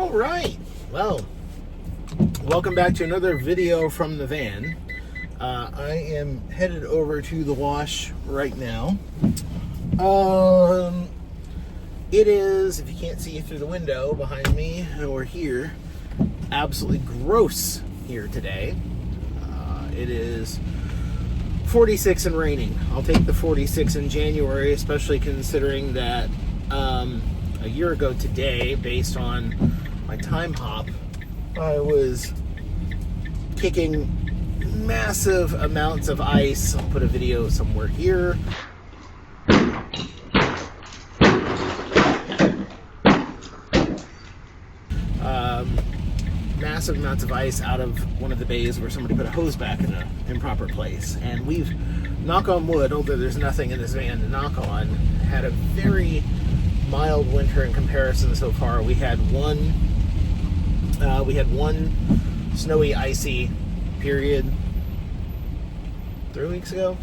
All right. Well, welcome back to another video from the van. I am headed over to the wash right now. It is, if you can't see through the window behind me or here, absolutely gross here today. It is 46 and raining. I'll take the 46 in January, especially considering that a year ago today, based on my time hop, I was kicking massive amounts of ice. I'll put a video somewhere here. Massive amounts of ice out of one of the bays where somebody put a hose back in an improper place. And we've, knock on wood, although there's nothing in this van to knock on, had a very mild winter in comparison so far. We had one snowy, icy period 3 weeks ago,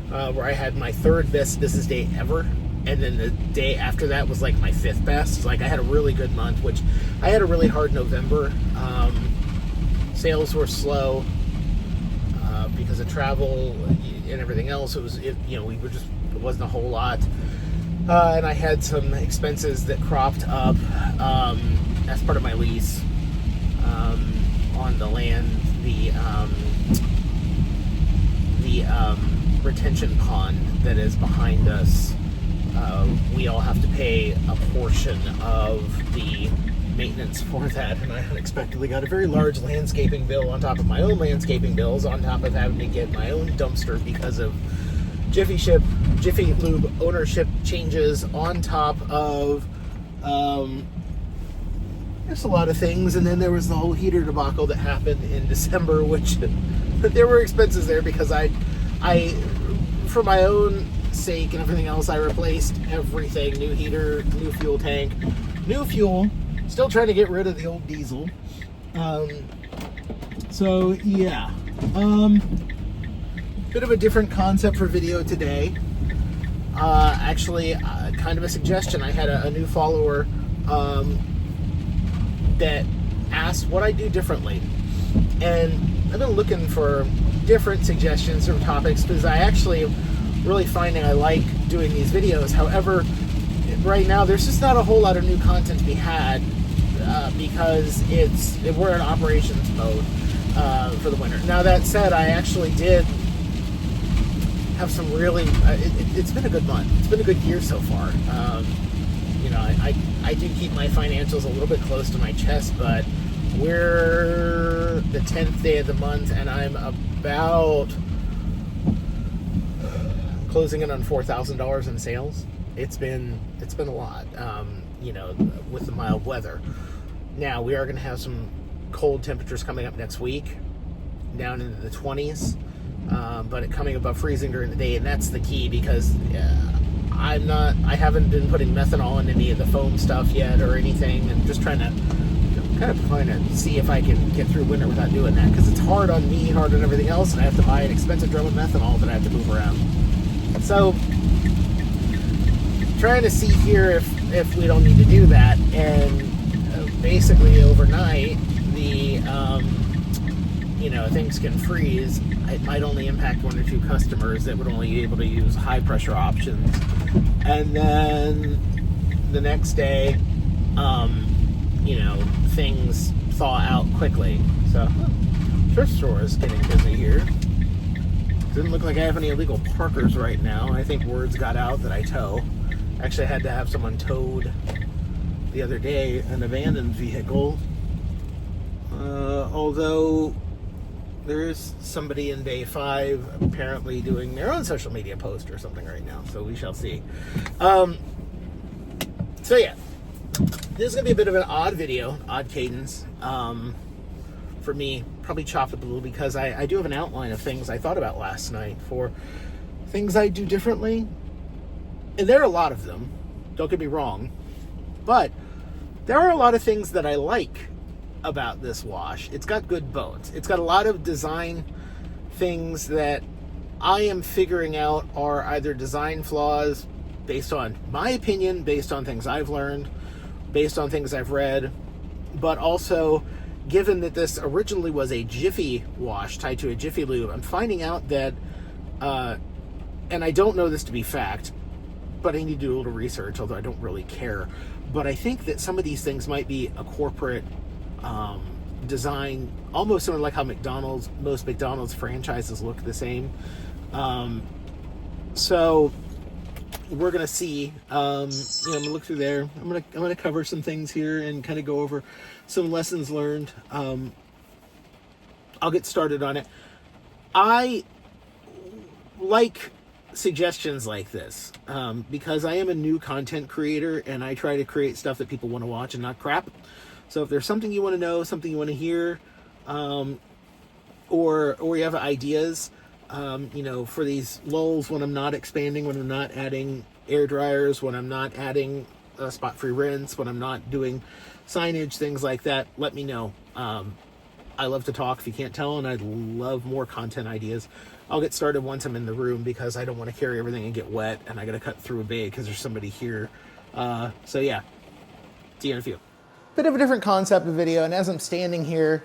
where I had my third best business day ever. And then the day after that was like my fifth best. Like, I had a really good month, which I had a really hard November. Sales were slow because of travel and everything else. It wasn't a whole lot. And I had some expenses that cropped up as part of my lease on the land. The retention pond that is behind us. We all have to pay a portion of the maintenance for that, and I unexpectedly got a very large landscaping bill on top of my own landscaping bills, on top of having to get my own dumpster because of Jiffy Lube ownership changes, on top of there's a lot of things. And then there was the whole heater debacle that happened in December, which there were expenses there because I for my own sake and everything else, I replaced everything. New heater, new fuel tank, new fuel, still trying to get rid of the old diesel. So yeah, bit of a different concept for video today. Actually, kind of a suggestion. I had a new follower that asked what I do differently, and I've been looking for different suggestions or topics because I actually really finding I like doing these videos. However, right now there's just not a whole lot of new content to be had because we're in operations mode for the winter. Now, that said, I actually did have some really it's been a good month. It's been a good year so far. I do keep my financials a little bit close to my chest, but we're the 10th day of the month and I'm about closing in on $4,000 in sales. It's been a lot, with the mild weather. Now, we are going to have some cold temperatures coming up next week, down into the 20s, but it coming above freezing during the day, and that's the key because I haven't been putting methanol in any of the foam stuff yet or anything, and just trying to see if I can get through winter without doing that, because it's hard on me, hard on everything else, and I have to buy an expensive drum of methanol that I have to move around. So, trying to see here if we don't need to do that, and basically overnight, things can freeze. It might only impact one or two customers that would only be able to use high pressure options, and then the next day, things thaw out quickly. So, thrift store is getting busy here. Doesn't look like I have any illegal parkers right now. I think words got out that I tow. Actually, I had to have someone towed the other day, an abandoned vehicle. Although there is somebody in Bay 5 apparently doing their own social media post or something right now, so we shall see. So yeah, this is going to be a bit of an odd video, odd cadence. For me, probably chopped up a little because I do have an outline of things I thought about last night for things I do differently. And there are a lot of them, don't get me wrong, but there are a lot of things that I like about this wash. It's got good bones. It's got a lot of design things that I am figuring out are either design flaws based on my opinion, based on things I've learned, based on things I've read, but also, given that this originally was a Jiffy wash tied to a Jiffy Lube, I'm finding out that, and I don't know this to be fact, but I need to do a little research, although I don't really care. But I think that some of these things might be a corporate design, almost sort of like how most McDonald's franchises look the same. So we're gonna see. I'm gonna look through there. I'm gonna cover some things here and kind of go over some lessons learned. I'll get started on it. I like suggestions like this because I am a new content creator and I try to create stuff that people want to watch and not crap. So if there's something you want to know, something you want to hear, or you have ideas, for these lulls when I'm not expanding, when I'm not adding air dryers, when I'm not adding spot-free rinse, when I'm not doing signage, things like that, let me know. I love to talk, if you can't tell, and I'd love more content ideas. I'll get started once I'm in the room because I don't want to carry everything and get wet, and I got to cut through a bay because there's somebody here. So yeah, see you in a few. Bit of a different concept of video, and as I'm standing here,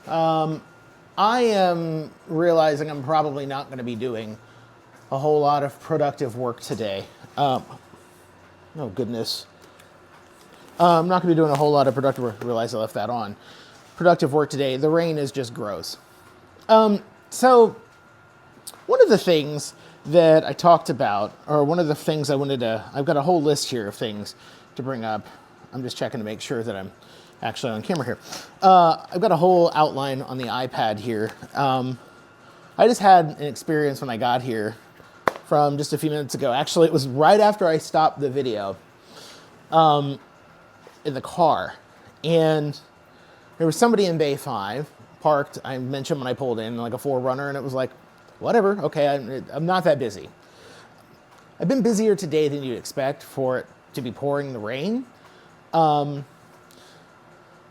I am realizing I'm probably not going to be doing a whole lot of productive work today. Oh goodness. I'm not going to be doing a whole lot of productive work. I realize I left that on. Productive work today. The rain is just gross. So one of the things that I talked about, or one of the things I've got a whole list here of things to bring up. I'm just checking to make sure that I'm actually on camera here. I've got a whole outline on the iPad here. I just had an experience when I got here from just a few minutes ago. Actually, it was right after I stopped the video in the car. And there was somebody in Bay 5 parked. I mentioned when I pulled in, like a 4Runner, and it was like, whatever, okay, I'm not that busy. I've been busier today than you'd expect for it to be pouring the rain.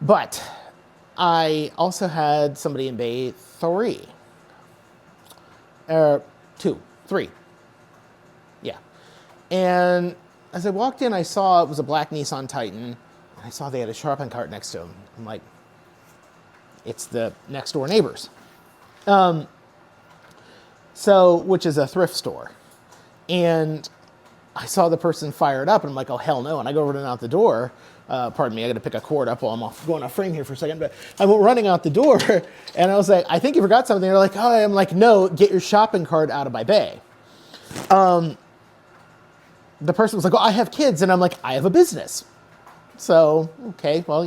But I also had somebody in Bay 3. 3. Yeah. And as I walked in, I saw it was a black Nissan Titan. And I saw they had a shopping cart next to them. I'm like, it's the next door neighbors. Which is a thrift store. And I saw the person fired up, and I'm like, oh, hell no. And I go running out the door. Pardon me, I got to pick a cord up while I'm going off frame here for a second. But I went running out the door, and I was like, I think you forgot something. They're like, oh, I'm like, no, get your shopping cart out of my bay. The person was like, oh, I have kids. And I'm like, I have a business. So, okay, well,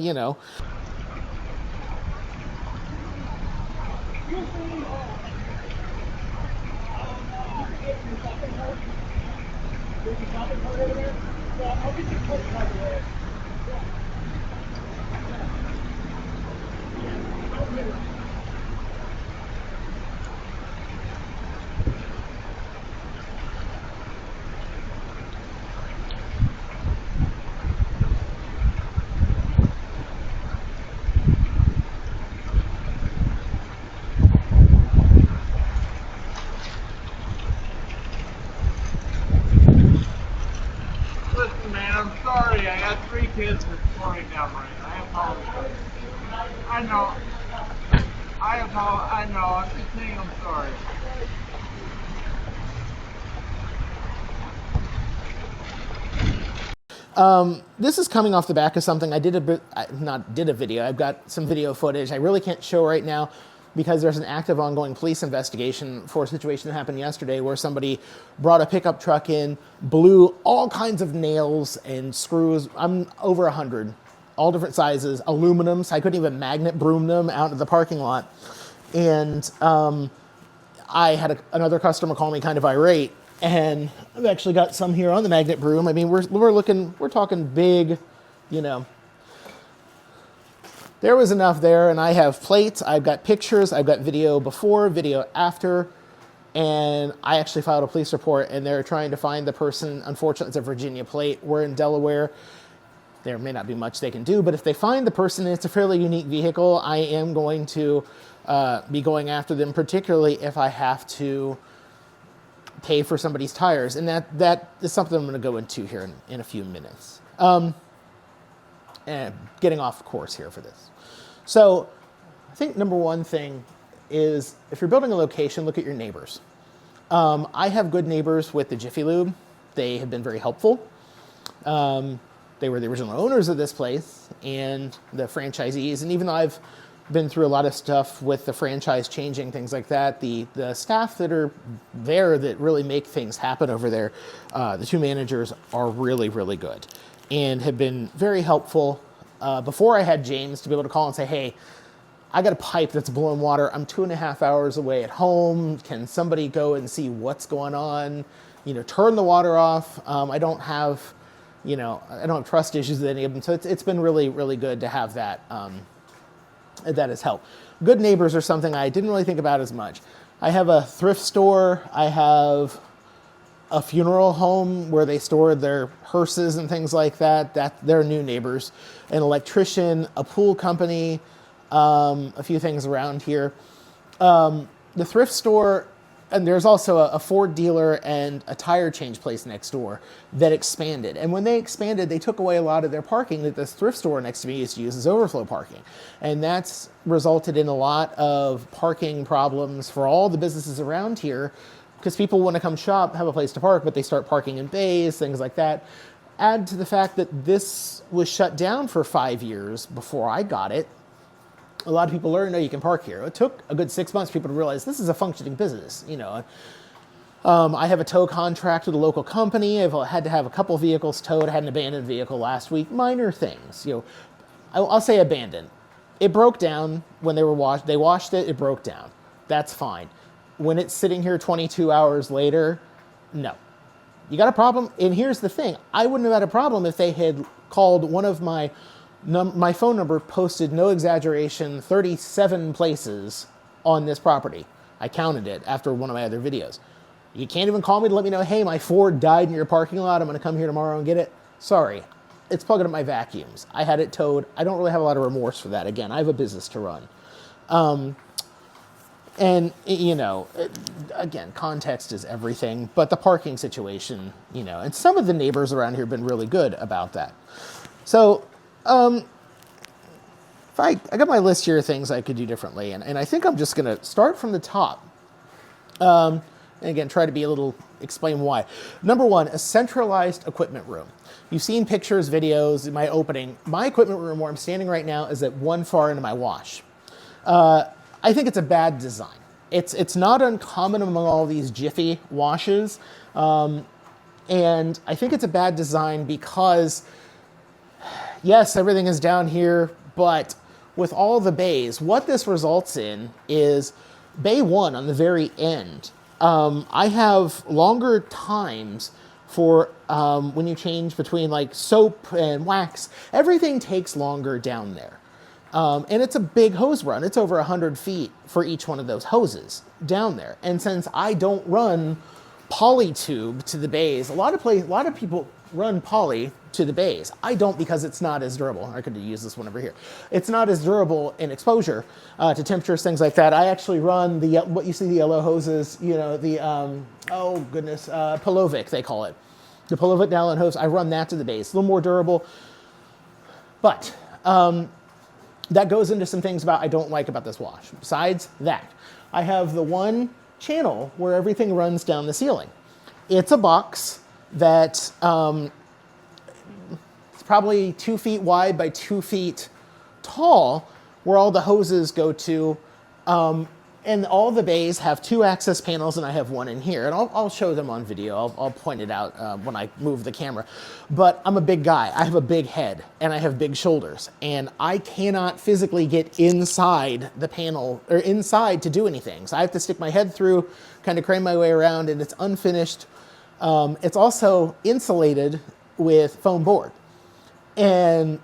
Listen, man, I'm sorry. I got 3 kids that's pouring down rain. I apologize. I know. I know. I'm just saying I'm sorry. This is coming off the back of something I did a video. I've got some video footage I really can't show right now because there's an active ongoing police investigation for a situation that happened yesterday where somebody brought a pickup truck in, blew all kinds of nails and screws. I'm over 100, all different sizes, aluminums. I couldn't even magnet broom them out of the parking lot. And I had another customer call me kind of irate. And I've actually got some here on the magnet broom. I mean, we're talking big, There was enough there, and I have plates, I've got pictures, I've got video before, video after, and I actually filed a police report, and they're trying to find the person. Unfortunately, it's a Virginia plate. We're in Delaware. There may not be much they can do, but if they find the person, and it's a fairly unique vehicle, I am going to be going after them, particularly if I have to pay for somebody's tires. And that is something I'm going to go into here in a few minutes. getting off course here for this. So I think number one thing is if you're building a location, look at your neighbors. I have good neighbors with the Jiffy Lube. They have been very helpful. They were the original owners of this place and the franchisees. And even though I've been through a lot of stuff with the franchise changing, things like that, the staff that are there that really make things happen over there, the two managers are really, really good and have been very helpful. Before I had James to be able to call and say, hey, I got a pipe that's blowing water. I'm 2.5 hours away at home. Can somebody go and see what's going on? Turn the water off. I don't have trust issues with any of them. So it's been really, really good to have that. That has helped. Good neighbors are something I didn't really think about as much. I have a thrift store. I have a funeral home where they store their hearses and things like that. They're new neighbors. An electrician, a pool company, a few things around here. The thrift store, and there's also a Ford dealer and a tire change place next door that expanded. And when they expanded, they took away a lot of their parking that this thrift store next to me used to use as overflow parking. And that's resulted in a lot of parking problems for all the businesses around here because people want to come shop, have a place to park, but they start parking in bays, things like that. Add to the fact that this was shut down for 5 years before I got it. A lot of people learned, no, you can park here. It took a good 6 months for people to realize this is a functioning business. I have a tow contract with a local company. I've had to have a couple vehicles towed. I had an abandoned vehicle last week. Minor things. I'll say abandoned. It broke down when they were washed. They washed it. It broke down. That's fine. When it's sitting here 22 hours later, no. You got a problem? And here's the thing. I wouldn't have had a problem if they had called one of my phone number posted, no exaggeration, 37 places on this property. I counted it after one of my other videos. You can't even call me to let me know, hey, my Ford died in your parking lot. I'm going to come here tomorrow and get it. Sorry. It's plugging up my vacuums. I had it towed. I don't really have a lot of remorse for that. Again, I have a business to run. Again, context is everything, but the parking situation, and some of the neighbors around here have been really good about that. So, if I got my list here of things I could do differently, and I think I'm just going to start from the top. And again, try to explain why. Number one, a centralized equipment room. You've seen pictures, videos, my opening. My equipment room where I'm standing right now is at one far end of my wash. I think it's a bad design. It's not uncommon among all these Jiffy washes. And I think it's a bad design because yes, everything is down here, but with all the bays, what this results in is bay one on the very end. I have longer times for when you change between like soap and wax. Everything takes longer down there. And it's a big hose run. It's over 100 feet for each one of those hoses down there. And since I don't run poly tube to the bays, a lot of people run poly to the bays. I don't because it's not as durable. I could use this one over here. It's not as durable in exposure to temperatures, things like that. I actually run what you see the yellow hoses, Polovic, they call it. The Polovic nylon hose, I run that to the base. A little more durable. But that goes into some things I don't like about this wash. Besides that, I have the one channel where everything runs down the ceiling. It's a box that it's probably 2 feet wide by 2 feet tall, where all the hoses go to. And all the bays have 2 access panels, and I have one in here. And I'll show them on video. I'll point it out when I move the camera. But I'm a big guy. I have a big head, and I have big shoulders. And I cannot physically get inside the panel, or inside to do anything. So I have to stick my head through, kind of crane my way around, and it's unfinished. It's also insulated with foam board. And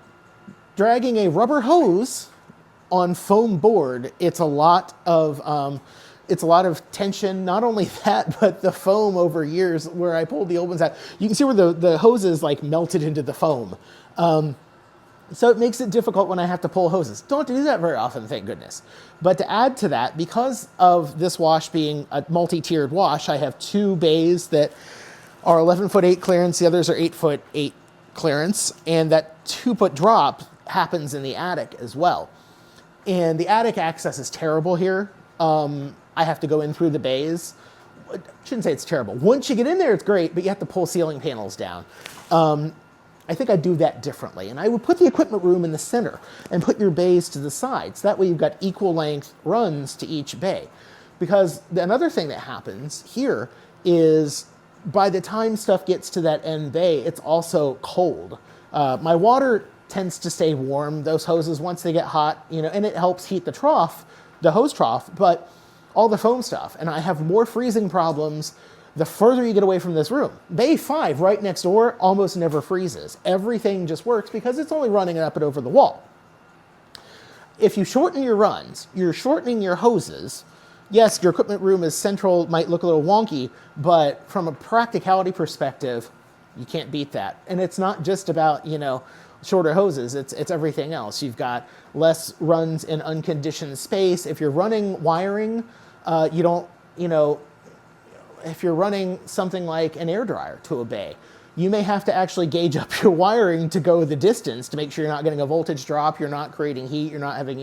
dragging a rubber hose on foam board, it's a lot of tension. Not only that, but the foam over years, where I pulled the old ones out, you can see where the hoses like melted into the foam. So it makes it difficult when I have to pull hoses. Don't have to do that very often, thank goodness. But to add to that, because of this wash being a multi-tiered wash, I have 2 bays that are 11'8" clearance. The others are 8'8" clearance. And that 2-foot drop happens in the attic as well. And the attic access is terrible here. I have to go in through the bays. I shouldn't say it's terrible. Once you get in there, it's great, but you have to pull ceiling panels down. I think I'd do that differently. And I would put the equipment room in the center and put your bays to the sides. That way you've got equal length runs to each bay. Because another thing that happens here is by the time stuff gets to that end bay, it's also cold. My water tends to stay warm, those hoses, once they get hot, and it helps heat the trough, the hose trough, but all the foam stuff. And I have more freezing problems the further you get away from this room. Bay 5, right next door, almost never freezes. Everything just works because it's only running up and over the wall. If you shorten your runs, you're shortening your hoses. Yes, your equipment room is central, might look a little wonky, but from a practicality perspective, you can't beat that. And it's not just about, shorter hoses, it's everything else. You've got less runs in unconditioned space. If you're running wiring, you don't, if you're running something like an air dryer to a bay, you may have to actually gauge up your wiring to go the distance to make sure you're not getting a voltage drop, you're not creating heat, you're not having,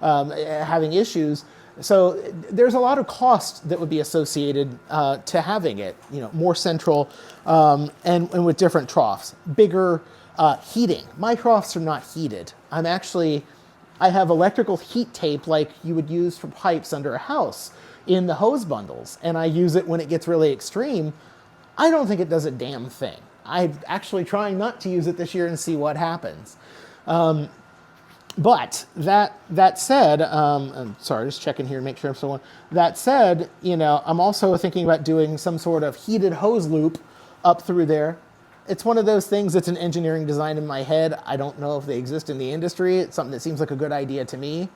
having issues. So there's a lot of cost that would be associated to having it, more central and with different troughs. Bigger heating. My troughs are not heated. I have electrical heat tape like you would use for pipes under a house in the hose bundles, and I use it when it gets really extreme. I don't think it does a damn thing. I'm actually trying not to use it this year and see what happens. But that said, I'm sorry, just checking here to make sure I'm still on. That said, I'm also thinking about doing some sort of heated hose loop up through there. It's one of those things that's an engineering design in my head. I don't know if they exist in the industry. It's something that seems like a good idea to me.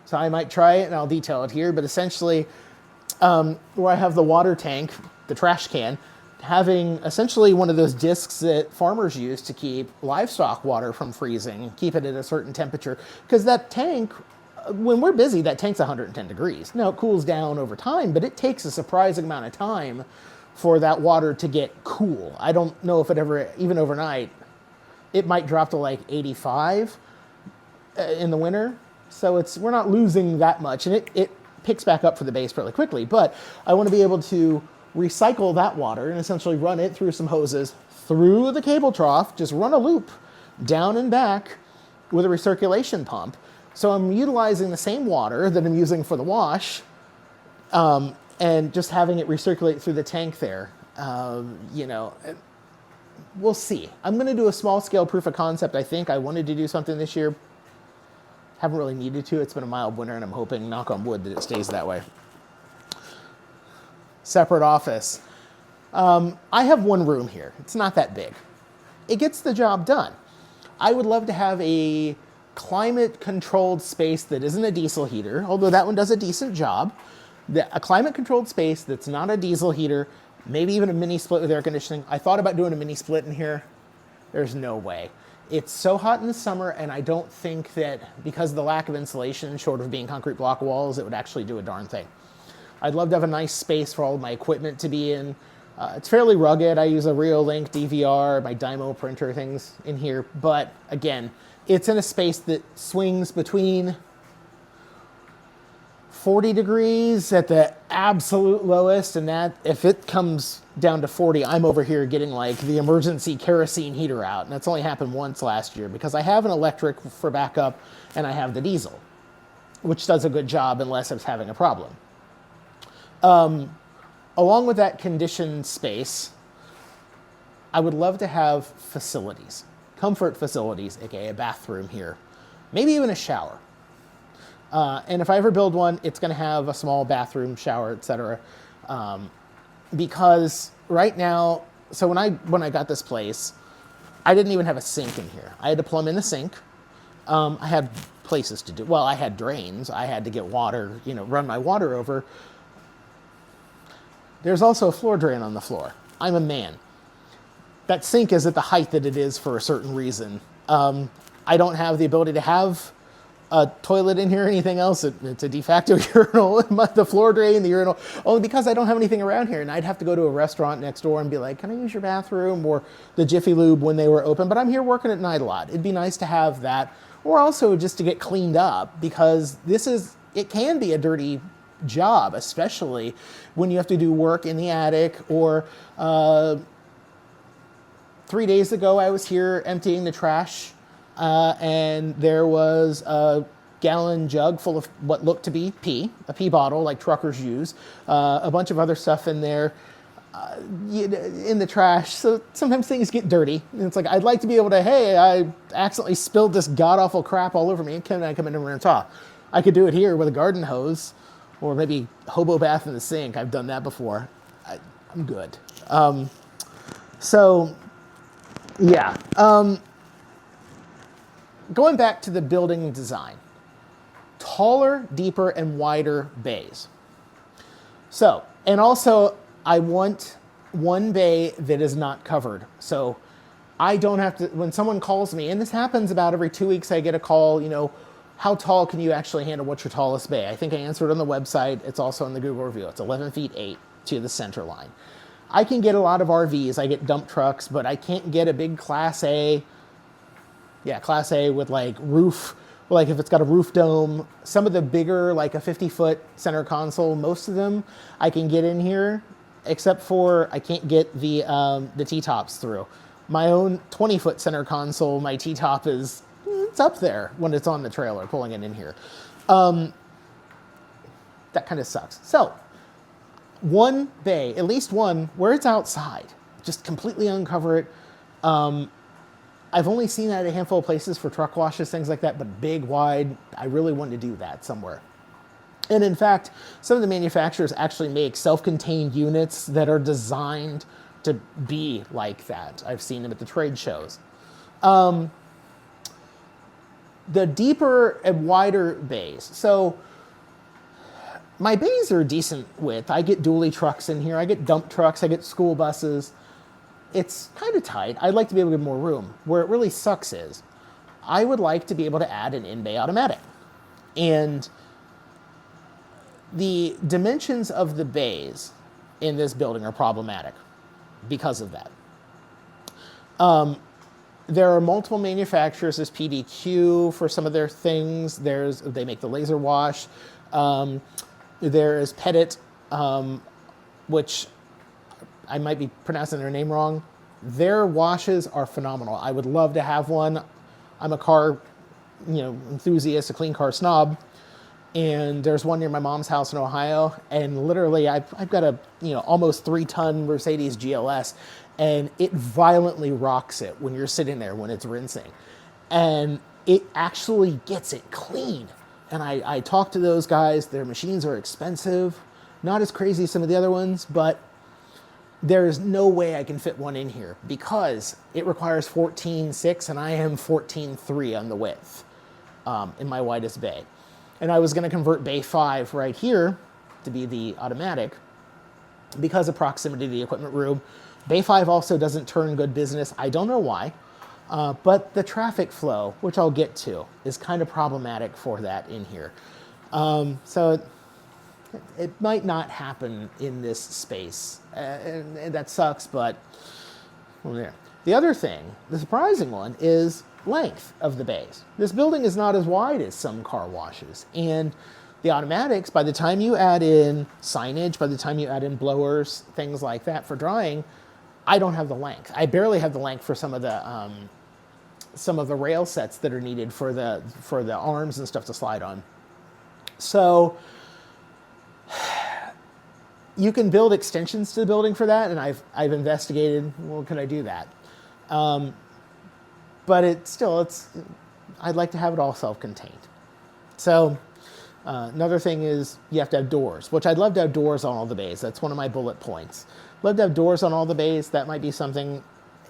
So I might try it, and I'll detail it here. But essentially, where I have the water tank, the trash can, having essentially one of those discs that farmers use to keep livestock water from freezing, keep it at a certain temperature. Because that tank, when we're busy, that tank's 110 degrees. Now, it cools down over time, but it takes a surprising amount of time for that water to get cool. I don't know if it ever, even overnight, it might drop to like 85 in the winter. So we're not losing that much, and it picks back up for the base fairly quickly. But I want to be able to recycle that water and essentially run it through some hoses through the cable trough, just run a loop down and back with a recirculation pump. So I'm utilizing the same water that I'm using for the wash, and just having it recirculate through the tank there. We'll see. I'm going to do a small scale proof of concept. I think I wanted to do something this year. Haven't really needed to. It's been a mild winter, and I'm hoping, knock on wood, that it stays that way. Separate office. I have one room here. It's not that big. It gets the job done. I would love to have a climate-controlled space that isn't a diesel heater, although that one does a decent job. A climate-controlled space that's not a diesel heater, maybe even a mini split with air conditioning. I thought about doing a mini split in here. There's no way. It's so hot in the summer, and I don't think that because of the lack of insulation, short of being concrete block walls, it would actually do a darn thing. I'd love to have a nice space for all of my equipment to be in. It's fairly rugged. I use a Reolink DVR, my Dymo printer, things in here. But again, it's in a space that swings between 40 degrees at the absolute lowest, and that if it comes down to 40, I'm over here getting like the emergency kerosene heater out. And that's only happened once last year because I have an electric for backup and I have the diesel, which does a good job unless it's having a problem. Along with that conditioned space, I would love to have facilities, comfort facilities, aka a bathroom here, maybe even a shower. And if I ever build one, it's going to have a small bathroom, shower, etc. Because right now, so when I got this place, I didn't even have a sink in here. I had to plumb in the sink. I had places to do. Well, I had drains. I had to get water, run my water over. There's also a floor drain on the floor. I'm a man. That sink is at the height that it is for a certain reason. I don't have the ability to have a toilet in here or anything else. It's a de facto urinal. The floor drain, the urinal, only because I don't have anything around here. And I'd have to go to a restaurant next door and be like, can I use your bathroom? Or the Jiffy Lube when they were open. But I'm here working at night a lot. It'd be nice to have that. Or also just to get cleaned up, because it can be a dirty job, especially when you have to do work in the attic. Or 3 days ago, I was here emptying the trash, and there was a gallon jug full of what looked to be pee, a pee bottle like truckers use, a bunch of other stuff in there in the trash. So sometimes things get dirty. And it's like, I'd like to be able to, hey, I accidentally spilled this god-awful crap all over me. Can I come in and rinse off? I could do it here with a garden hose, or maybe hobo bath in the sink. I've done that before. I'm good. Yeah. Going back to the building design. Taller, deeper, and wider bays. So, and also, I want one bay that is not covered. So I don't have to, when someone calls me, and this happens about every 2 weeks, I get a call, how tall can you actually handle? What's your tallest bay? I think I answered on the website. It's also in the Google review. It's 11 feet 8 to the center line. I can get a lot of RVs. I get dump trucks, but I can't get a big Class A. Yeah, Class A with like roof, like if it's got a roof dome. Some of the bigger, like a 50-foot center console, most of them I can get in here, except for I can't get the T-tops through. My own 20-foot center console, my T-top it's up there when it's on the trailer, pulling it in here. That kind of sucks. So, one bay, at least one, where it's outside, just completely uncover it. I've only seen that at a handful of places for truck washes, things like that, but big, wide, I really want to do that somewhere. And in fact, some of the manufacturers actually make self-contained units that are designed to be like that. I've seen them at the trade shows. The deeper and wider bays. So my bays are decent width. I get dually trucks in here. I get dump trucks. I get school buses. It's kind of tight. I'd like to be able to get more room. Where it really sucks is I would like to be able to add an in-bay automatic. And the dimensions of the bays in this building are problematic because of that. There are multiple manufacturers. There's PDQ for some of their things. They make the laser wash. There's Pettit, which I might be pronouncing their name wrong. Their washes are phenomenal. I would love to have one. I'm a car, enthusiast, a clean car snob. And there's one near my mom's house in Ohio. And literally, I've got a, almost 3-ton Mercedes GLS. And it violently rocks it when you're sitting there when it's rinsing. And it actually gets it clean. And I talk to those guys. Their machines are expensive. Not as crazy as some of the other ones, but there is no way I can fit one in here because it requires 14.6 and I am 14.3 on the width in my widest bay. And I was going to convert bay 5 right here to be the automatic because of proximity to the equipment room. Bay 5 also doesn't turn good business. I don't know why, but the traffic flow, which I'll get to, is kind of problematic for that in here. So it might not happen in this space, and that sucks, but well, there. The other thing, the surprising one, is length of the bays. This building is not as wide as some car washes, and the automatics, by the time you add in signage, by the time you add in blowers, things like that for drying, I don't have the length. I barely have the length for some of the rail sets that are needed for the arms and stuff to slide on. So you can build extensions to the building for that, and I've investigated. Well, can I do that? But I'd like to have it all self-contained. So another thing is you have to have doors, which I'd love to have doors on all the bays. That's one of my bullet points. Love to have doors on all the bays. That might be something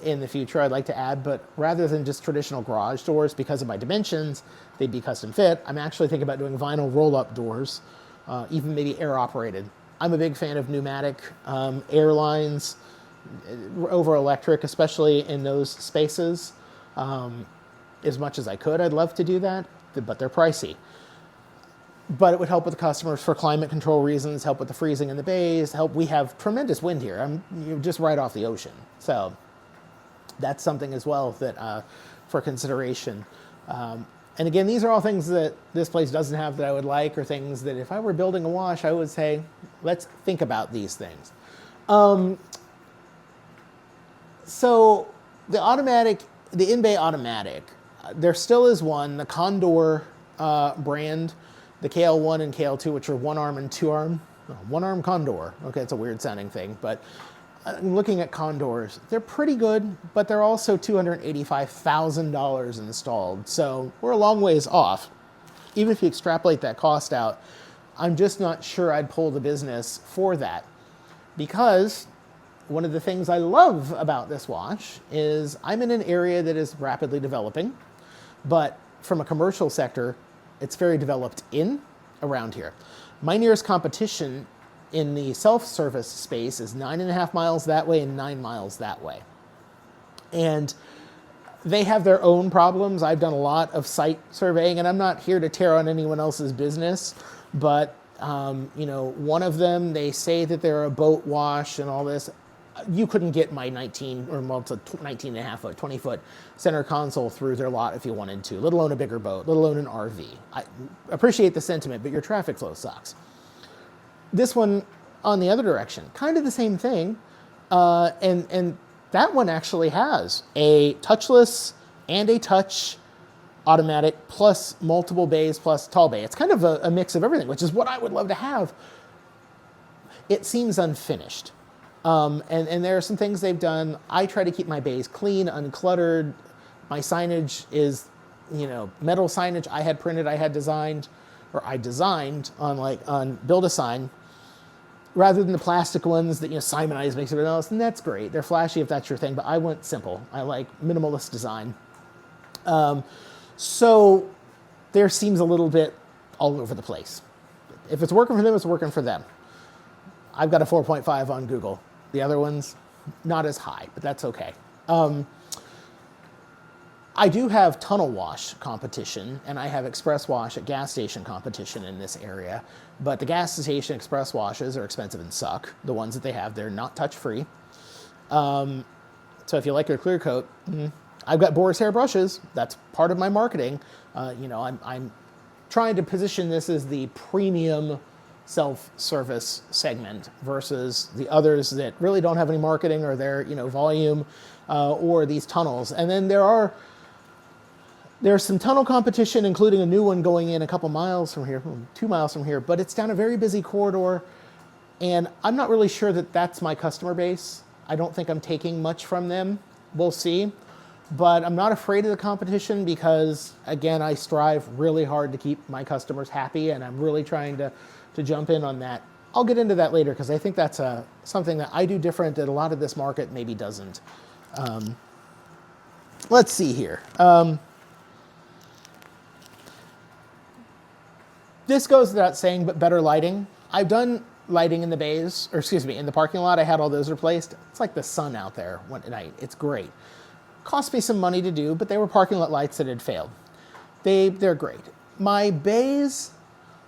in the future I'd like to add, but rather than just traditional garage doors, because of my dimensions, they'd be custom fit. I'm actually thinking about doing vinyl roll-up doors, even maybe air-operated. I'm a big fan of pneumatic airlines over electric, especially in those spaces. As much as I could, I'd love to do that. but they're pricey. But it would help with the customers for climate control reasons, help with the freezing in the bays, we have tremendous wind here. Just right off the ocean. So that's something as well that for consideration. And again, these are all things that this place doesn't have that I would like, or things that if I were building a wash, I would say, let's think about these things. So the in-bay automatic, there still is one, the Condor brand, the KL1 and KL2, which are one arm and two arm. One arm Condor. Okay, it's a weird sounding thing, but I'm looking at Condors. They're pretty good, but they're also $285,000 installed. So we're a long ways off. Even if you extrapolate that cost out, I'm just not sure I'd pull the business for that. Because one of the things I love about this wash is I'm in an area that is rapidly developing, but from a commercial sector, it's very developed around here. My nearest competition in the self-service space is 9.5 miles that way and 9 miles that way. And they have their own problems. I've done a lot of site surveying, and I'm not here to tear on anyone else's business, but one of them, they say that they're a boat wash and all this. You couldn't get my 19 and a half foot, 20 foot center console through their lot if you wanted to, let alone a bigger boat, let alone an RV. I appreciate the sentiment, but your traffic flow sucks. This one, on the other direction, kind of the same thing. And that one actually has a touchless and a touch automatic plus multiple bays plus tall bay. It's kind of a mix of everything, which is what I would love to have. It seems unfinished. And there are some things they've done. I try to keep my bays clean, uncluttered. My signage is, metal signage I had printed, I designed on Build-A-Sign, rather than the plastic ones that, Simonize makes everything else. And that's great. They're flashy if that's your thing, but I went simple. I like minimalist design. So there seems a little bit all over the place. If it's working for them, it's working for them. I've got a 4.5 on Google. The other ones, not as high, but that's okay. I do have tunnel wash competition, and I have express wash at gas station competition in this area. But the gas station express washes are expensive and suck. The ones that they have, they're not touch-free. So if you like your clear coat, I've got Boar's hair brushes. That's part of my marketing. I'm trying to position this as the premium self-service segment versus the others that really don't have any marketing, or their volume, or these tunnels. And then there's some tunnel competition, including a new one going in a couple miles from here, 2 miles from here, but it's down a very busy corridor, and I'm not really sure that that's my customer base. I don't think I'm taking much from them. We'll see. But I'm not afraid of the competition because, again, I strive really hard to keep my customers happy, and I'm really trying to jump in on that. I'll get into that later because I think that's something that I do different that a lot of this market maybe doesn't. Let's see here. This goes without saying, but better lighting. I've done lighting in the bays, in the parking lot. I had all those replaced. It's like the sun out there at night. It's great. Cost me some money to do, but they were parking lot lights that had failed. They're great. My bays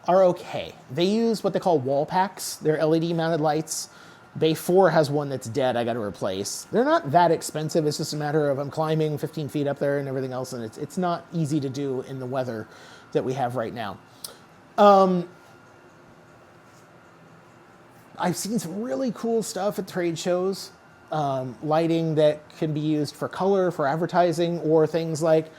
are okay. They use what they call wall packs. They're LED mounted lights. Bay 4 has one that's dead I got to replace. They're not that expensive. It's just a matter of I'm climbing 15 feet up there and everything else, and it's not easy to do in the weather that we have right now. I've seen some really cool stuff at trade shows. Lighting that can be used for color, for advertising, or things like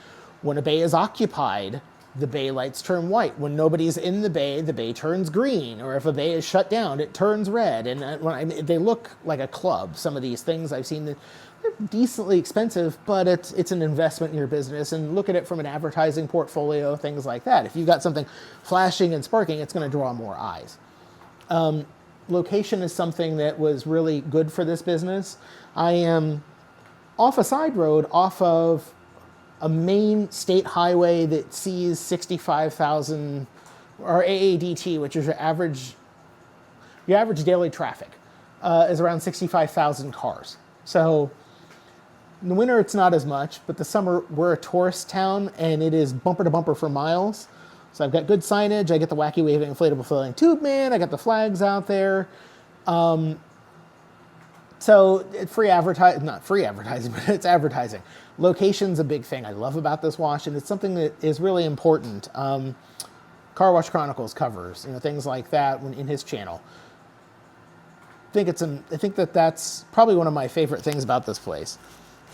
when a bay is occupied, the bay lights turn white. When nobody's in the bay turns green. Or if a bay is shut down, it turns red. And they look like a club. Some of these things I've seen, they're decently expensive, but it's an investment in your business. And look at it from an advertising portfolio, things like that. If you've got something flashing and sparking, it's going to draw more eyes. Location is something that was really good for this business. I am off a side road, off of a main state highway that sees 65,000, or AADT, which is your average daily traffic, is around 65,000 cars. So In the winter, it's not as much, but the summer, we're a tourist town, and it is bumper to bumper for miles. So I've got good signage. I get the wacky waving inflatable floating tube man. I got the flags out there. So free advertising, not free advertising, but it's advertising. Location's a big thing I love about this wash, and it's something that is really important. Car Wash Chronicles covers, things like that in his channel. I think that's probably one of my favorite things about this place.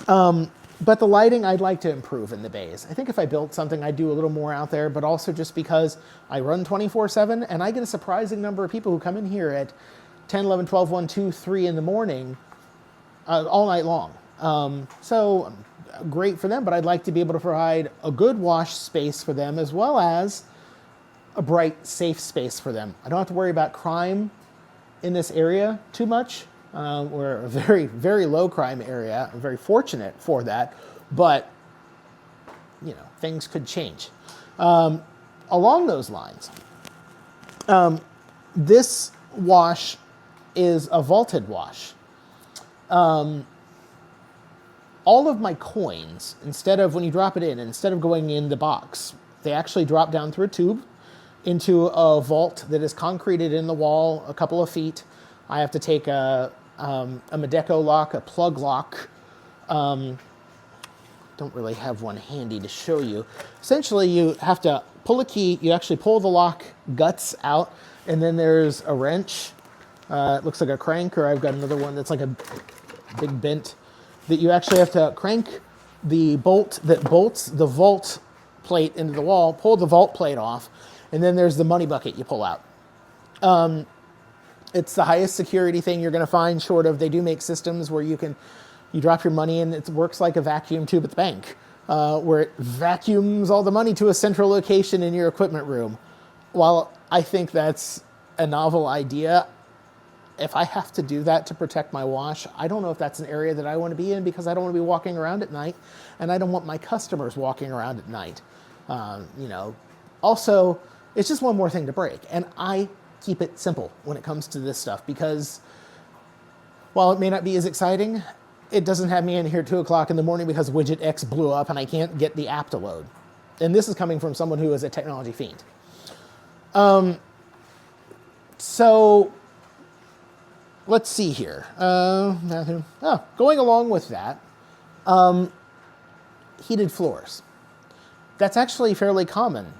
But the lighting I'd like to improve in the bays. I think if I built something, I'd do a little more out there, but also just because I run 24/7 and I get a surprising number of people who come in here at 10, 11, 12, 1, 2, 3 in the morning all night long. So great for them, but I'd like to be able to provide a good wash space for them as well as a bright, safe space for them. I don't have to worry about crime in this area too much. We're a very, very low crime area. I'm very fortunate for that, but things could change. Along those lines, this wash is a vaulted wash. All of my coins, instead of when you drop it in, instead of going in the box, they actually drop down through a tube into a vault that is concreted in the wall a couple of feet. I have to take a Medeco lock, a plug lock. Don't really have one handy to show you. Essentially, you have to pull a key. You actually pull the lock guts out, and then there's a wrench. It looks like a crank, or I've got another one that's like a big bent that you actually have to crank the bolt that bolts the vault plate into the wall, pull the vault plate off, and then there's the money bucket you pull out. It's the highest security thing you're going to find, short of they do make systems where you drop your money and it works like a vacuum tube at the bank, where it vacuums all the money to a central location in your equipment room. While I think that's a novel idea, if I have to do that to protect my wash, I don't know if that's an area that I want to be in, because I don't want to be walking around at night, and I don't want my customers walking around at night. Also, it's just one more thing to break, and I keep it simple when it comes to this stuff, because while it may not be as exciting, it doesn't have me in here 2 o'clock in the morning because widget X blew up and I can't get the app to load. And this is coming from someone who is a technology fiend. So let's see here. Going along with that, heated floors. That's actually fairly common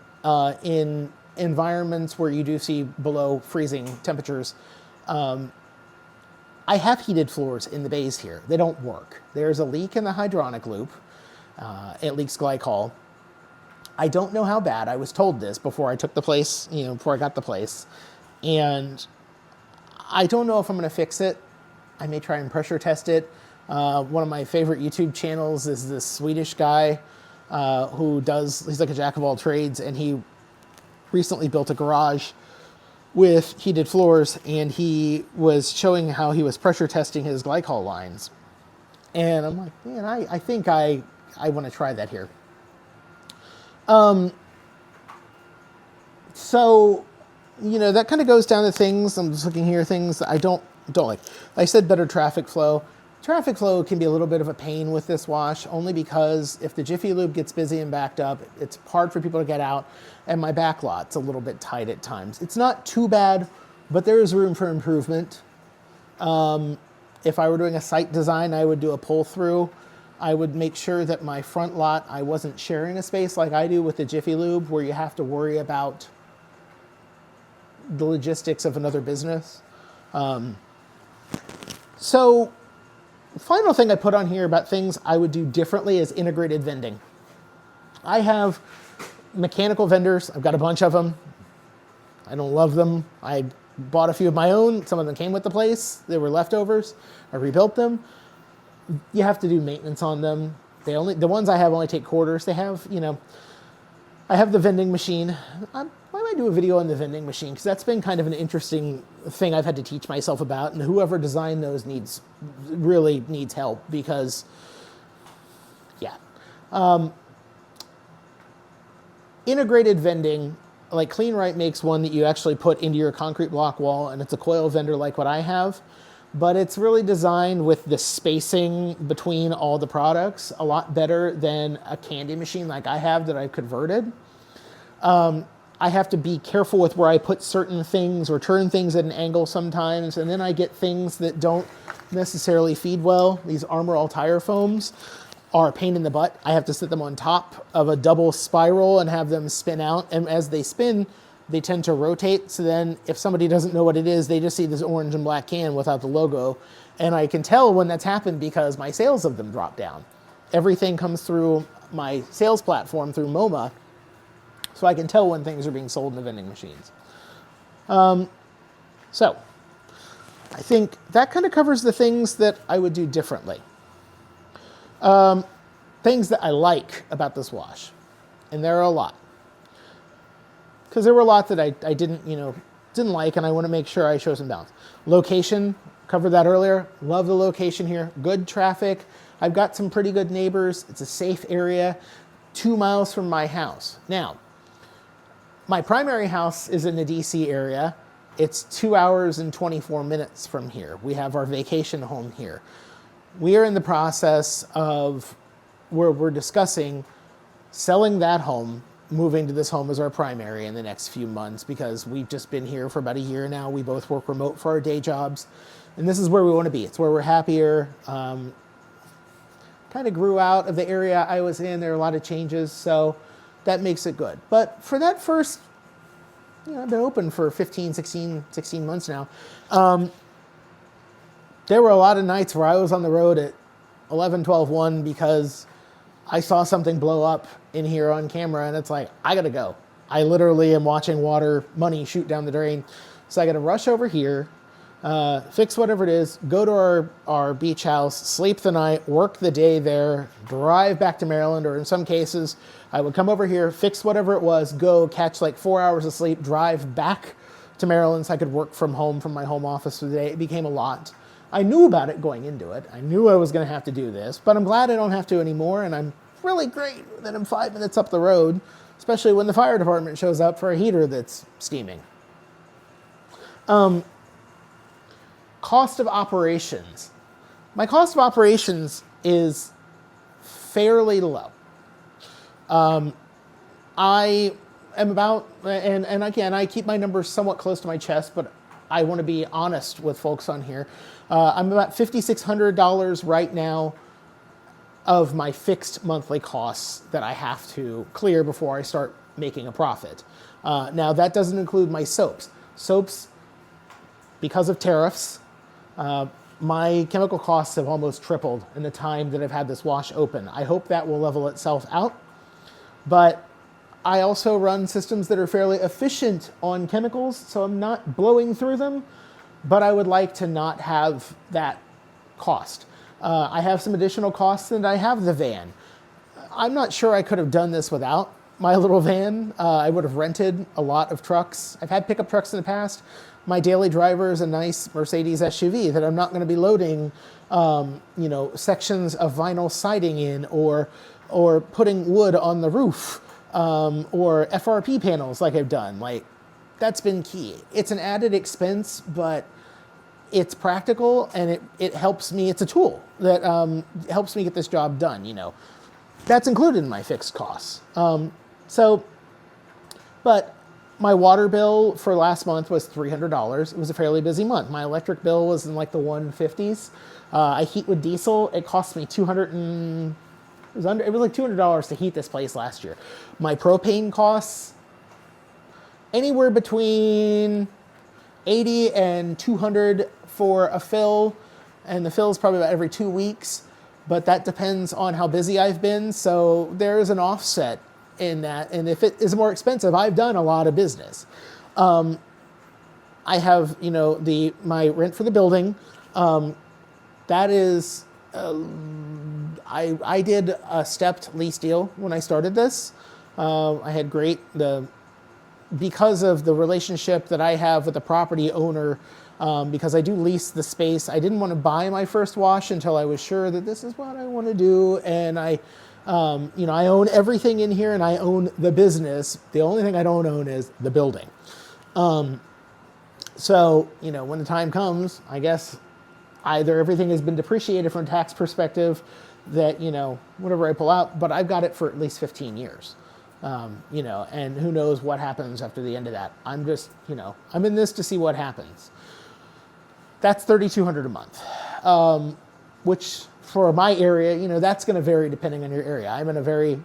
in environments where you do see below freezing temperatures. I have heated floors in the bays here. They don't work. There's a leak in the hydronic loop. It leaks glycol. I don't know how bad. I was told this before I took the place, before I got the place. And I don't know if I'm going to fix it. I may try and pressure test it. One of my favorite YouTube channels is this Swedish guy he's like a jack of all trades, and he recently built a garage with heated floors, and he was showing how he was pressure testing his glycol lines. And I'm like, man, I think I want to try that here. So, that kind of goes down to things. I'm just looking here, things that I don't like. I said better traffic flow. Traffic flow can be a little bit of a pain with this wash, only because if the Jiffy Lube gets busy and backed up, it's hard for people to get out, and my back lot's a little bit tight at times. It's not too bad, but there is room for improvement. If I were doing a site design, I would do a pull-through. I would make sure that my front lot, I wasn't sharing a space like I do with the Jiffy Lube, where you have to worry about the logistics of another business. So, final thing I put on here about things I would do differently is integrated vending. I have mechanical vendors. I've got a bunch of them. I don't love them. I bought a few of my own. Some of them came with the place. They were leftovers. I rebuilt them. You have to do maintenance on them. The ones I have only take quarters. They have, I have the vending machine. I might do a video on the vending machine, because that's been kind of an interesting thing I've had to teach myself about, and whoever designed those really needs help, because, yeah. Integrated vending, like Clean Right makes one that you actually put into your concrete block wall, and it's a coil vendor like what I have. but it's really designed with the spacing between all the products a lot better than a candy machine like I have that I've converted. I have to be careful with where I put certain things or turn things at an angle sometimes, and then I get things that don't necessarily feed well. These Armor All tire foams are a pain in the butt. I have to sit them on top of a double spiral and have them spin out, and as they spin, they tend to rotate, so then if somebody doesn't know what it is, they just see this orange and black can without the logo, and I can tell when that's happened because my sales of them drop down. Everything comes through my sales platform through MoMA, so I can tell when things are being sold in the vending machines. So, I think that kind of covers the things that I would do differently. Things that I like about this wash, and there are a lot. Because there were a lot that I didn't like, and I want to make sure I show some balance. Location, covered that earlier. Love the location here. Good traffic. I've got some pretty good neighbors. It's a safe area. 2 miles from my house. Now, my primary house is in the DC area. It's 2 hours and 24 minutes from here. We have our vacation home here. We are in the process of where we're discussing selling that home, moving to this home as our primary in the next few months because we've just been here for about a year now. We both work remote for our day jobs, and this is where we want to be. It's where we're happier. Kind of grew out of the area I was in. There are a lot of changes, so that makes it good. But for that first, I've been open for 15, 16 months now. There were a lot of nights where I was on the road at 11, 12, 1 because I saw something blow up in here on camera, and it's like, I gotta go. I literally am watching money shoot down the drain. So I gotta rush over here, fix whatever it is, go to our beach house, sleep the night, work the day there, drive back to Maryland, or in some cases, I would come over here, fix whatever it was, go catch like 4 hours of sleep, drive back to Maryland so I could work from home from my home office for the day. It became a lot. I knew about it going into it. I knew I was going to have to do this, but I'm glad I don't have to anymore, and I'm really great that I'm 5 minutes up the road, especially when the fire department shows up for a heater that's steaming. Cost of operations. My cost of operations is fairly low. I am about, and again, I keep my numbers somewhat close to my chest, but I want to be honest with folks on here. I'm about $5,600 right now of my fixed monthly costs that I have to clear before I start making a profit. Now, that doesn't include my soaps. Soaps, because of tariffs, my chemical costs have almost tripled in the time that I've had this wash open. I hope that will level itself out. But I also run systems that are fairly efficient on chemicals, so I'm not blowing through them, but I would like to not have that cost. I have some additional costs, and I have the van. I'm not sure I could have done this without my little van. I would have rented a lot of trucks. I've had pickup trucks in the past. My daily driver is a nice Mercedes SUV that I'm not going to be loading, sections of vinyl siding in, or putting wood on the roof, or FRP panels like I've done. Like, that's been key. It's an added expense, but it's practical, and it helps me. It's a tool that helps me get this job done. That's included in my fixed costs. But my water bill for last month was $300. It was a fairly busy month. My electric bill was in like the 150s. I heat with diesel. It cost me it was like $200 to heat this place last year. My propane costs anywhere between $80 and $200 for a fill, and the fill is probably about every 2 weeks, but that depends on how busy I've been, so there is an offset in that, and if it is more expensive, I've done a lot of business. I have, my rent for the building, that is, I did a stepped lease deal when I started this. I had because of the relationship that I have with the property owner, because I do lease the space, I didn't want to buy my first wash until I was sure that this is what I want to do. And I own everything in here, and I own the business. The only thing I don't own is the building. So, when the time comes, I guess either everything has been depreciated from a tax perspective that, you know, whatever I pull out, but I've got it for at least 15 years. You know, and who knows what happens after the end of that. I'm just, you know, I'm in this to see what happens. That's $3,200 a month, which for my area, you know, that's going to vary depending on your area. I'm in a very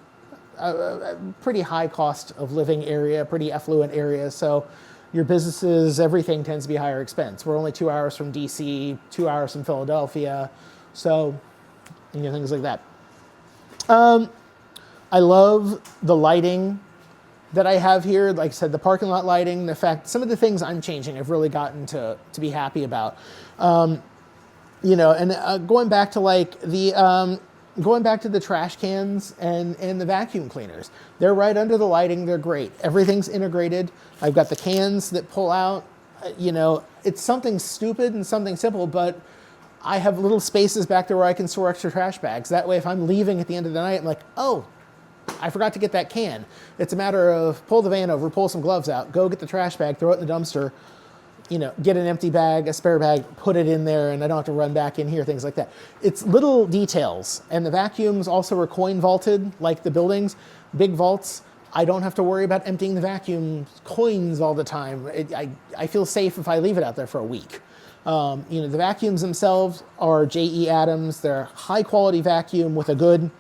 pretty high cost of living area, pretty affluent area. So your businesses, everything tends to be higher expense. We're only 2 hours from DC, 2 hours from Philadelphia. So, you know, things like that. I love the lighting that I have here. Like I said, the parking lot lighting, the fact, some of the things I'm changing, I've really gotten to be happy about. You know, and going back to like going back to the trash cans and the vacuum cleaners. They're right under the lighting. They're great. Everything's integrated. I've got the cans that pull out. You know, it's something stupid and something simple, but I have little spaces back there where I can store extra trash bags. That way, if I'm leaving at the end of the night, I'm like, oh, I forgot to get that can. It's a matter of pull the van over, pull some gloves out, go get the trash bag, throw it in the dumpster, you know, get an empty bag, a spare bag, put it in there, and I don't have to run back in here, things like that. It's little details. And the vacuums also are coin vaulted, like the buildings, big vaults. I don't have to worry about emptying the vacuum coins all the time. I feel safe if I leave it out there for a week. You know, the vacuums themselves are J.E. Adams. They're high quality vacuum with a good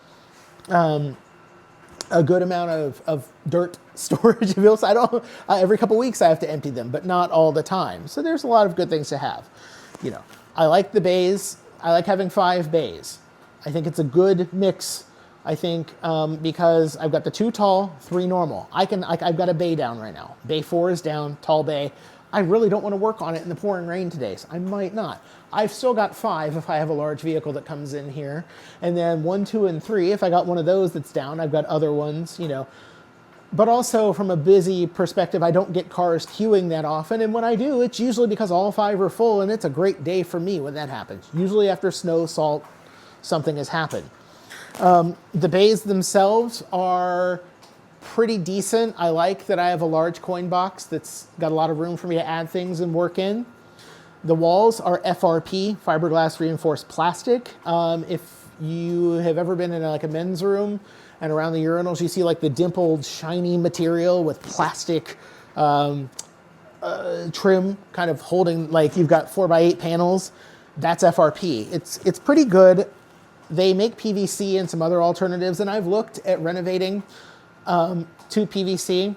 amount of dirt storage. So I don't, every couple weeks I have to empty them, but not all the time. So there's a lot of good things to have. You know, I like the bays. I like having 5 bays. I think it's a good mix. I think because I've got the 2 tall, 3 normal. I've got a bay down right now. Bay 4 is down, tall bay. I really don't want to work on it in the pouring rain today, so I might not. I've still got 5 if I have a large vehicle that comes in here. And then 1, 2, and 3, if I got one of those that's down, I've got other ones, you know. But also from a busy perspective, I don't get cars queuing that often. And when I do, it's usually because all 5 are full, and it's a great day for me when that happens. Usually after snow, salt, something has happened. The bays themselves are pretty decent. I like that I have a large coin box that's got a lot of room for me to add things and work in. The walls are FRP, fiberglass reinforced plastic. If you have ever been in like a men's room and around the urinals, you see like the dimpled, shiny material with plastic trim kind of holding, like you've got 4x8 panels. That's FRP. It's pretty good. They make PVC and some other alternatives, and I've looked at renovating to PVC.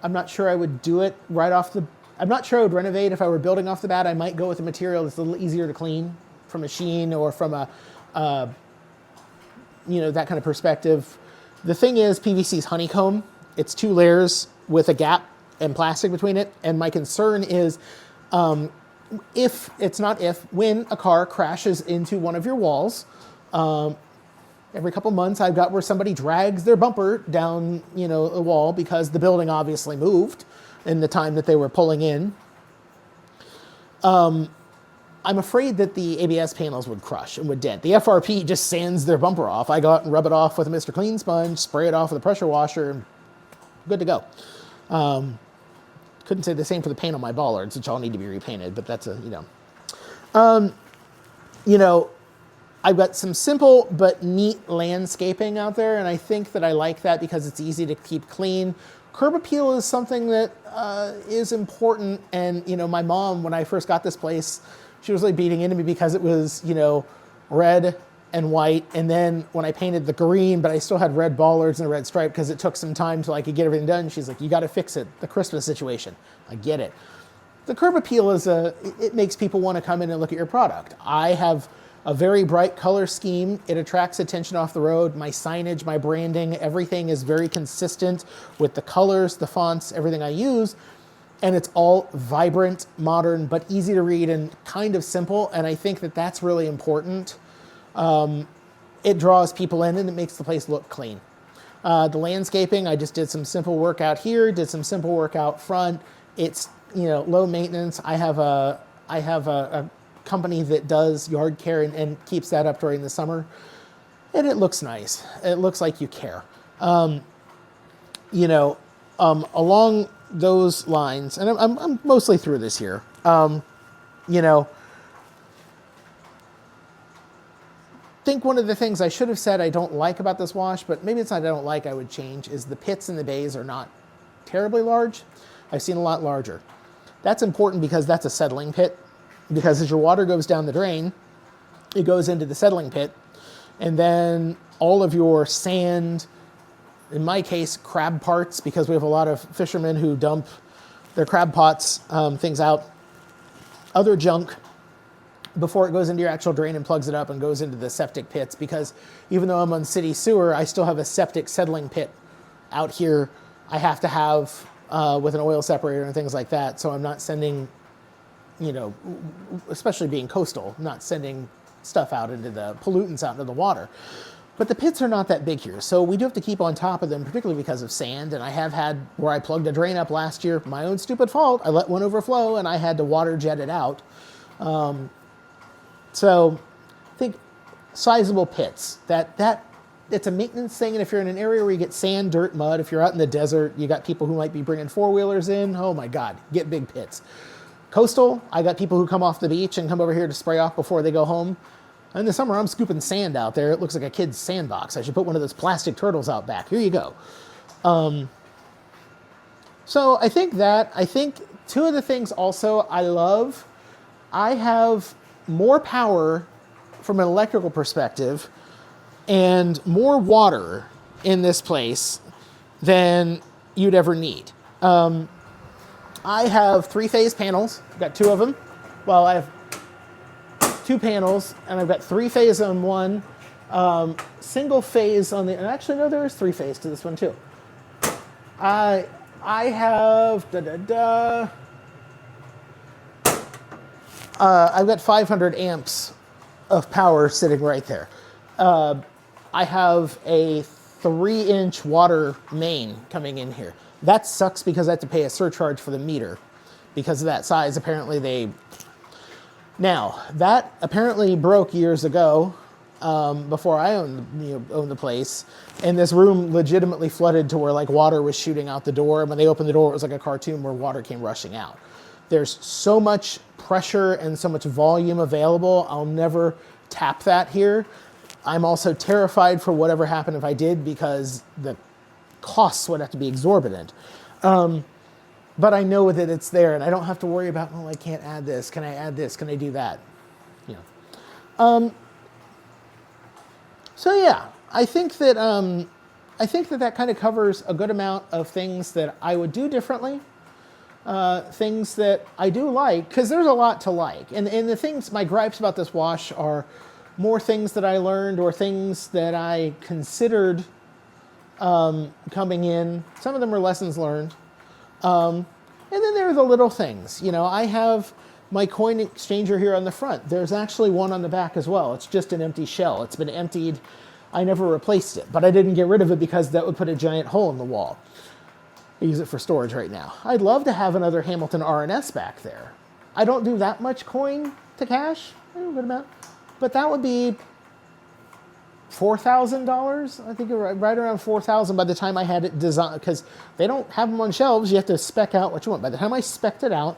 I'm not sure I would do it right off the... I'm not sure I would renovate if I were building off the bat. I might go with a material that's a little easier to clean from a sheen or from a, you know, that kind of perspective. The thing is, PVC is honeycomb. It's 2 layers with a gap and plastic between it. And my concern is when a car crashes into one of your walls, every couple months I've got where somebody drags their bumper down, you know, a wall because the building obviously moved in the time that they were pulling in. I'm afraid that the ABS panels would crush and would dent. The FRP just sands their bumper off. I go out and rub it off with a Mr. Clean sponge, spray it off with a pressure washer, and good to go. Couldn't say the same for the paint on my bollards, which all need to be repainted, but that's a, you know, I've got some simple but neat landscaping out there, and I think that I like that because it's easy to keep clean. Curb appeal is something that is important, and, you know, my mom, when I first got this place, she was like beating into me because it was, you know, red and white, and then when I painted the green, but I still had red bollards and a red stripe because it took some time till I could get everything done. She's like, you got to fix it, the Christmas situation. I get it. The curb appeal is it makes people want to come in and look at your product. I have a very bright color scheme. It attracts attention off the road. My signage, my branding, everything is very consistent with the colors, the fonts, everything I use. And it's all vibrant, modern, but easy to read and kind of simple. And I think that that's really important. It draws people in and it makes the place look clean. The landscaping, I just did some simple work out here, did some simple work out front. It's, you know, low maintenance. I have a company that does yard care and keeps that up during the summer. And it looks nice. It looks like you care. You know, along those lines, and I'm mostly through this here, you know, think one of the things I should have said I don't like about this wash, but maybe it's not I don't like, I would change, is the pits in the bays are not terribly large. I've seen a lot larger. That's important because that's a settling pit. Because as your water goes down the drain, it goes into the settling pit, and then all of your sand, in my case, crab parts, because we have a lot of fishermen who dump their crab pots, things out, other junk, before it goes into your actual drain and plugs it up and goes into the septic pits. Because even though I'm on city sewer, I still have a septic settling pit out here I have to have with an oil separator and things like that. So I'm not sending, especially being coastal, not sending stuff out into the pollutants out into the water. But the pits are not that big here, so we do have to keep on top of them, particularly because of sand. And I have had where I plugged a drain up last year, my own stupid fault. I let one overflow and I had to water jet it out. So I think sizable pits, that it's a maintenance thing. And if you're in an area where you get sand, dirt, mud, if you're out in the desert, you got people who might be bringing four-wheelers in. Oh my God, get big pits. Coastal, I got people who come off the beach and come over here to spray off before they go home. In the summer, I'm scooping sand out there. It looks like a kid's sandbox. I should put one of those plastic turtles out back. Here you go. So I think two of the things also I love, I have more power from an electrical perspective and more water in this place than you'd ever need. I have three-phase panels. I've got two of them. Well, I have two panels, and I've got three-phase on one, single phase on the, and actually, no, there is three-phase to this one too. I have, I've got 500 amps of power sitting right there. I have a 3-inch water main coming in here. That sucks because I have to pay a surcharge for the meter because of that size. Apparently now that apparently broke years ago, before I owned the place, and this room legitimately flooded to where like water was shooting out the door. And when they opened the door, it was like a cartoon where water came rushing out. There's so much pressure and so much volume available. I'll never tap that here. I'm also terrified for whatever happened if I did, because the costs would have to be exorbitant. But I know that it's there, and I don't have to worry about, I can't add this. Can I add this? Can I do that? So yeah, I think that that kind of covers a good amount of things that I would do differently. Things that I do like, because there's a lot to like. And the things, my gripes about this wash are more things that I learned or things that I considered coming in. Some of them are lessons learned. And then there are the little things. I have my coin exchanger here on the front. There's actually one on the back as well. It's just an empty shell. It's been emptied. I never replaced it, but I didn't get rid of it because that would put a giant hole in the wall. I use it for storage right now. I'd love to have another Hamilton RNS back there. I don't do that much coin to cash. I do a good amount. But that would be $4,000. I think right around $4,000 by the time I had it designed, because they don't have them on shelves. You have to spec out what you want. By the time I spec'd it out,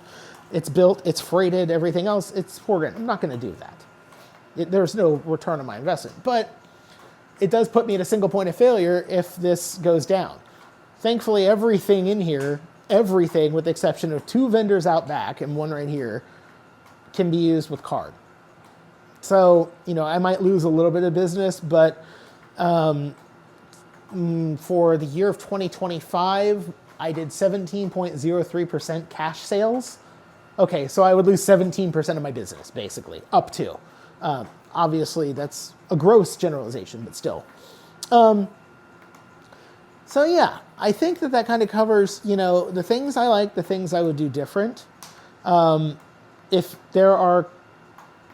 it's built, it's freighted, everything else, it's $4,000. I'm not going to do that. There's no return on my investment. But it does put me at a single point of failure if this goes down. Thankfully, everything in here, everything with the exception of 2 vendors out back and one right here, can be used with card. So, I might lose a little bit of business, but for the year of 2025, I did 17.03% cash sales. Okay, so I would lose 17% of my business, basically, up to. Obviously, that's a gross generalization, but still. So yeah, I think that kind of covers, the things I like, the things I would do different. If there are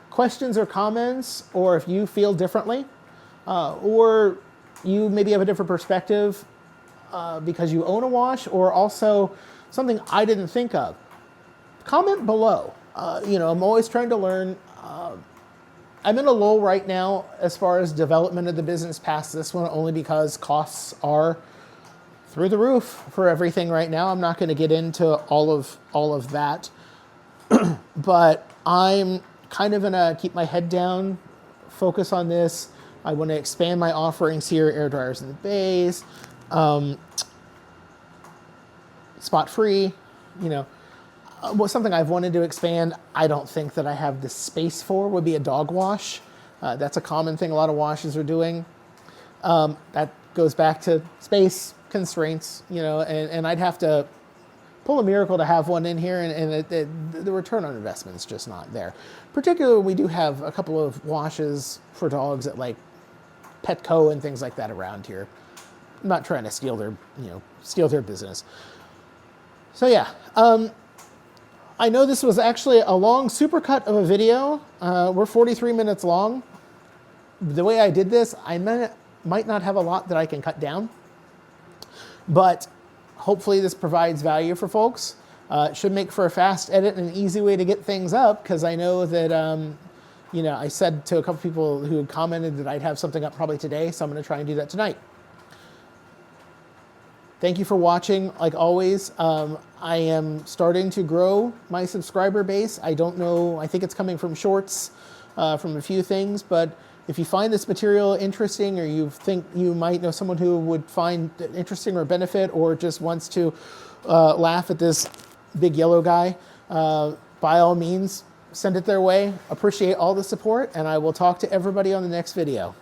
questions or comments, or if you feel differently, or you maybe have a different perspective because you own a wash, or also something I didn't think of, comment below. I'm always trying to learn. I'm in a lull right now as far as development of the business past this one, only because costs are through the roof for everything right now. I'm not going to get into all of that, but I'm kind of going to keep my head down, focus on this, I want to expand my offerings here, air dryers in the bays, spot free, you know. Something I've wanted to expand, I don't think that I have the space for, would be a dog wash. That's a common thing a lot of washes are doing. That goes back to space constraints, you know, and I'd have to pull a miracle to have one in here, and the return on investment is just not there. Particularly, we do have a couple of washes for dogs at like Petco and things like that around here. I'm not trying to steal their business. So yeah, I know this was actually a long supercut of a video. We're 43 minutes long. The way I did this, I might not have a lot that I can cut down, but hopefully this provides value for folks. It should make for a fast edit and an easy way to get things up, because I know that, I said to a couple people who had commented that I'd have something up probably today, so I'm going to try and do that tonight. Thank you for watching. Like always, I am starting to grow my subscriber base. I don't know, I think it's coming from shorts, from a few things, but if you find this material interesting, or you think you might know someone who would find it interesting or benefit, or just wants to laugh at this big yellow guy, by all means, send it their way. Appreciate all the support, and I will talk to everybody on the next video.